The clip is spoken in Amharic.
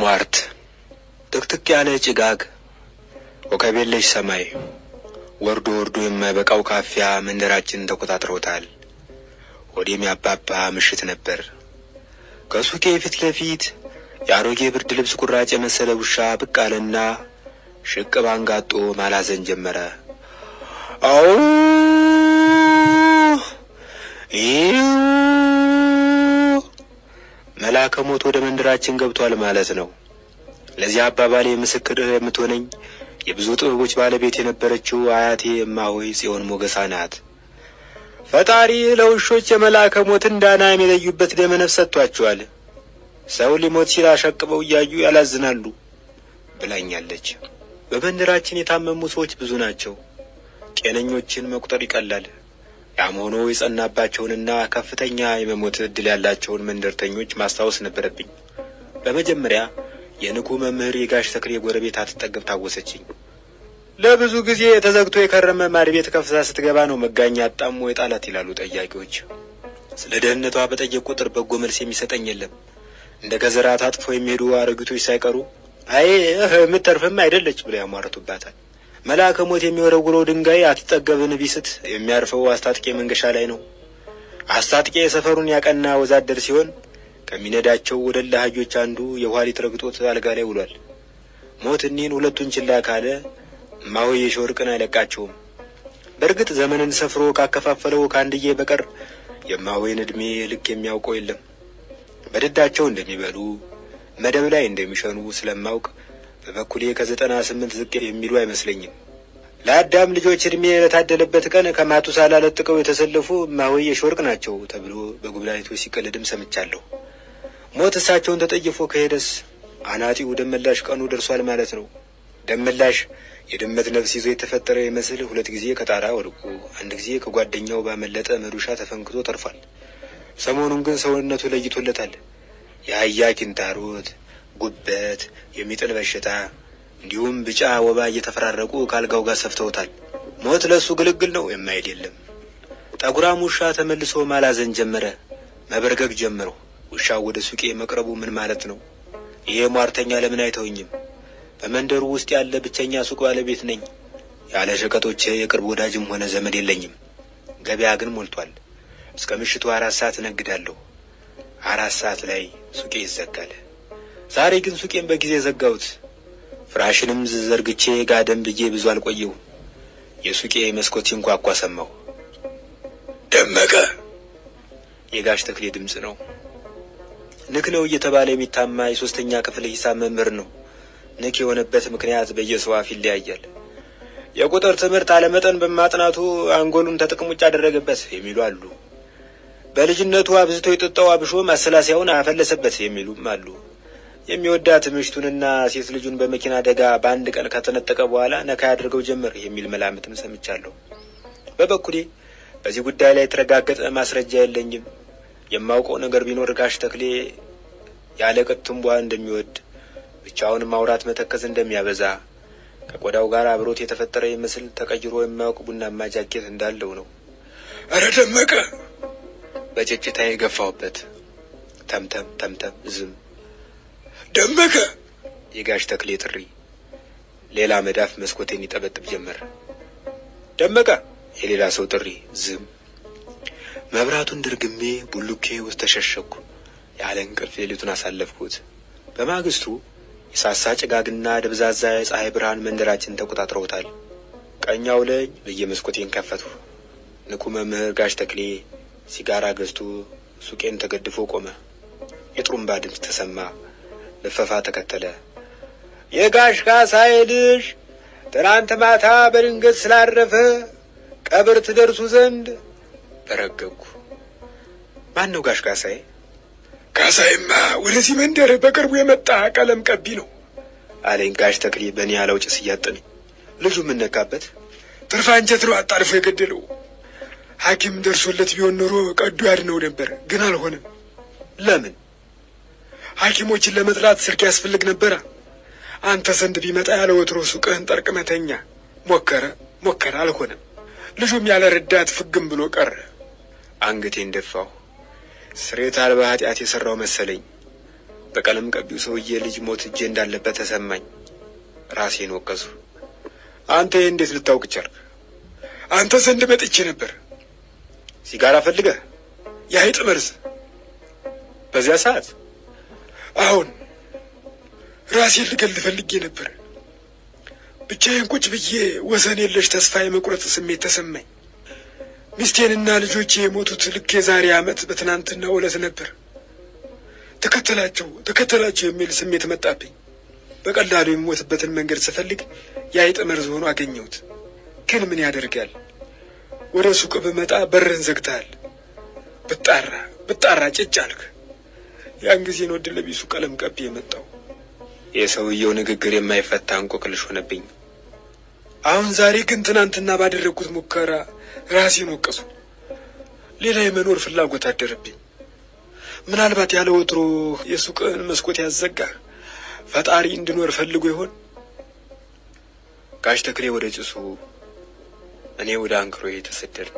ሟርት ጥቅጥቅ ያለ ጭጋግ ወከብ የለሽ ሰማይ ወርዶ ወርዶ የማይበቃው ካፊያ መንደራችን ተቆጣጥሮታል። ወዲም ያባባ ምሽት ነበር። ከሱቄ ፊት ለፊት የአሮጌ ብርድ ልብስ ቁራጭ የመሰለ ውሻ ብቅ አለና ሽቅብ አንጋጦ ማላዘን ጀመረ። አው መልአከ ሞት ወደ መንደራችን ገብቷል ማለት ነው። ለዚህ አባባሌ ምስክር የምትሆነኝ የብዙ ጥበቦች ባለቤት የነበረችው አያቴ እማሆይ ጽዮን ሞገሳ ናት። ፈጣሪ ለውሾች የመልአከ ሞትን ዳና የሚለዩበት ደመ ነፍስ ሰጥቷቸዋል። ሰው ሊሞት ሲል አሸቅበው እያዩ ያላዝናሉ ብላኛለች። በመንደራችን የታመሙ ሰዎች ብዙ ናቸው። ጤነኞችን መቁጠር ይቀላል። ያም ሆኖ የጸናባቸውንና ከፍተኛ የመሞት ዕድል ያላቸውን መንደርተኞች ማስታወስ ነበረብኝ። በመጀመሪያ የንጉ መምህር የጋሽ ተክሌ ጎረቤት አትጠገብ ታወሰችኝ። ለብዙ ጊዜ ተዘግቶ የከረመ ማድ ቤት ከፍታ ስትገባ ነው መጋኛ አጣሞ የጣላት ይላሉ ጠያቂዎች። ስለ ደህንነቷ በጠየቅ ቁጥር በጎ መልስ የሚሰጠኝ የለም። እንደ ገዘራ ታጥፎ የሚሄዱ አሮጊቶች ሳይቀሩ አይ የምትተርፍም አይደለች ብለው ያሟርቱባታል። መልአከ ሞት የሚወረውረው ድንጋይ አትጠገብን ቢስት የሚያርፈው አስታጥቄ መንገሻ ላይ ነው። አስታጥቄ የሰፈሩን ያቀና ወዛደር ሲሆን ከሚነዳቸው ወደላ አህዮች አንዱ የኋሊት ረግጦት አልጋ ላይ ውሏል። ሞት እኒህን ሁለቱን ችላ ካለ እማሆይ የሾርቅን አይለቃቸውም። በእርግጥ ዘመንን ሰፍሮ ካከፋፈለው ከአንድዬ በቀር የእማሆይን ዕድሜ ልክ የሚያውቀው የለም። በድዳቸው እንደሚበሉ መደብ ላይ እንደሚሸኑ ስለማውቅ በበኩሌ ከ98 ዝቅ የሚሉ አይመስለኝም። ለአዳም ልጆች ዕድሜ ለታደለበት ቀን ከማቱሳላ ለጥቀው የተሰለፉ እማሆይ የሾርቅ ናቸው ተብሎ በጉብላይቶች ሲቀልድም ሰምቻለሁ። ሞት እሳቸውን ተጠይፎ ከሄደስ አናጢው ደመላሽ ቀኑ ደርሷል ማለት ነው። ደመላሽ የድመት ነፍስ ይዞ የተፈጠረ ይመስል ሁለት ጊዜ ከጣራ ወድቆ አንድ ጊዜ ከጓደኛው ባመለጠ መዶሻ ተፈንክቶ ተርፏል። ሰሞኑን ግን ሰውነቱ ለይቶለታል። የአህያ ኪንታሮት፣ ጉበት፣ የሚጥል በሽታ እንዲሁም ብጫ ወባ እየተፈራረቁ ካልጋው ጋር ሰፍተውታል። ሞት ለሱ ግልግል ነው የማይል የለም። ጠጉራም ውሻ ተመልሶ ማላዘን ጀመረ፣ መበርገግ ጀመረው። ውሻው ወደ ሱቄ መቅረቡ ምን ማለት ነው? ይሄ ሟርተኛ ለምን አይተውኝም? በመንደሩ ውስጥ ያለ ብቸኛ ሱቅ ባለቤት ነኝ። ያለ ሸቀጦቼ የቅርብ ወዳጅም ሆነ ዘመድ የለኝም። ገበያ ግን ሞልቷል። እስከ ምሽቱ 4 ሰዓት እነግዳለሁ። 4 ሰዓት ላይ ሱቄ ይዘጋል። ዛሬ ግን ሱቄን በጊዜ ዘጋሁት። ፍራሽንም ዘርግቼ ጋደም ብዬ ብዙ አልቆየሁ። የሱቄ መስኮት ሲንኳኳ ሰማሁ። ደመቀ! የጋሽ ተክሌ ድምፅ ነው። ንክ ነው እየተባለ የሚታማ የ3ኛ ክፍል ሂሳብ መምህር ነው። ንክ የሆነበት ምክንያት በየሰው አፍ ይለያያል። የቁጥር ትምህርት አለመጠን በማጥናቱ አንጎሉን ተጥቅም ውጭ አደረገበት የሚሉ አሉ። በልጅነቱ አብዝቶ የጠጣው አብሾ ማሰላሰያውን አፈለሰበት የሚሉም አሉ። የሚወዳት ምሽቱንና ሴት ልጁን በመኪና አደጋ በአንድ ቀን ከተነጠቀ በኋላ ነካ ያደርገው ጀመር የሚል መላምትም ሰምቻለሁ። በበኩሌ በዚህ ጉዳይ ላይ የተረጋገጠ ማስረጃ የለኝም። የማውቀው ነገር ቢኖር ጋሽ ተክሌ ያለ ቅጥ ትንቧ እንደሚወድ፣ ብቻውን ማውራት መተከዝ እንደሚያበዛ፣ ከቆዳው ጋር አብሮት የተፈጠረ ይመስል ተቀይሮ የማያውቅ ቡናማ ጃኬት እንዳለው ነው። አረ ደመቀ! በጭጭታ የገፋውበት ተምተም ተምተም ዝም። ደመቀ! የጋሽ ተክሌ ጥሪ ሌላ መዳፍ መስኮቴን ይጠበጥብ ጀመር። ደመቀ! የሌላ ሰው ጥሪ ዝም። መብራቱን ድርግሜ ቡሉኬ ውስጥ ተሸሸኩ። ያለ እንቅልፍ ሌሊቱን አሳለፍኩት። በማግስቱ የሳሳ ጭጋግና ደብዛዛ የፀሐይ ብርሃን መንደራችን ተቆጣጥረውታል። ቀኛው ላይ በየመስኮቴን ከፈቱ። ንቁ መምህር ጋሽ ተክሌ ሲጋራ ገዝቶ ሱቄን ተገድፎ ቆመ። የጥሩምባ ድምፅ ተሰማ። ልፈፋ ተከተለ። የጋሽ ካሳዬ ልጅ ትናንት ማታ በድንገት ስላረፈ ቀብር ትደርሱ ዘንድ በረገኩ። ማን ነው ጋሽ ካሳዬ? ካሳዬማ ወደዚህ መንደር በቅርቡ የመጣ ቀለም ቀቢ ነው አለኝ ጋሽ ተክሌ በእኔ ያለው ጭስ እያጠነኝ። ልጁ ምን ነካበት? ትርፍ አንጀት ነው አጣርፎ የገደለው። ሐኪም ደርሶለት ቢሆን ኖሮ ቀዶ ያድነው ነበር፣ ግን አልሆነም። ለምን? ሐኪሞችን ለመጥራት ስልክ ያስፈልግ ነበረ። አንተ ዘንድ ቢመጣ ያለ ወትሮ ሱቅህን ጠርቅመተኛ ሞከረ፣ አልሆነም። ልጁም ያለ ረዳት ፍግም ብሎ ቀረ። አንገቴን ደፋሁ። ስሬት አልባ ኃጢአት የሠራው መሰለኝ። በቀለም ቀቢው ሰውዬ ልጅ ሞት እጄ እንዳለበት ተሰማኝ። ራሴን ወቀሱ። አንተ እንዴት ልታውቅ ቻልክ? አንተ ዘንድ መጥቼ ነበር። ሲጋራ ፈልገህ? የአይጥ መርዝ። በዚያ ሰዓት? አሁን ራሴን ልገል ፈልጌ ነበር። ብቻዬን ቁጭ ብዬ ወሰን የለሽ ተስፋ የመቁረጥ ስሜት ተሰማኝ። ሚስቴንና ልጆቼ የሞቱት ልክ የዛሬ ዓመት በትናንትናው ዕለት ነበር። ተከተላቸው የሚል ስሜት መጣብኝ። በቀላሉ የሚሞትበትን መንገድ ስፈልግ የአይጥ መርዝ ሆኖ አገኘሁት። ግን ምን ያደርጋል፣ ወደ ሱቅ ብመጣ በርህን ዘግተሃል። ብጣራ ጭጭ አልክ። ያን ጊዜ ነው ዕድለ ቢሱ ቀለም ቀቢ የመጣው። የሰውየው ንግግር የማይፈታ እንቆቅልሽ ሆነብኝ። አሁን ዛሬ ግን ትናንትና ባደረግኩት ሙከራ ራሴን ወቀሱ። ሌላ የመኖር ፍላጎት አደረብኝ። ምናልባት ያለ ወትሮ የሱቅን መስኮት ያዘጋህ ፈጣሪ እንድኖር ፈልጎ ይሆን? ጋሽ ተክሌ ወደ ጭሱ፣ እኔ ወደ አንክሮዬ ተሰደድን።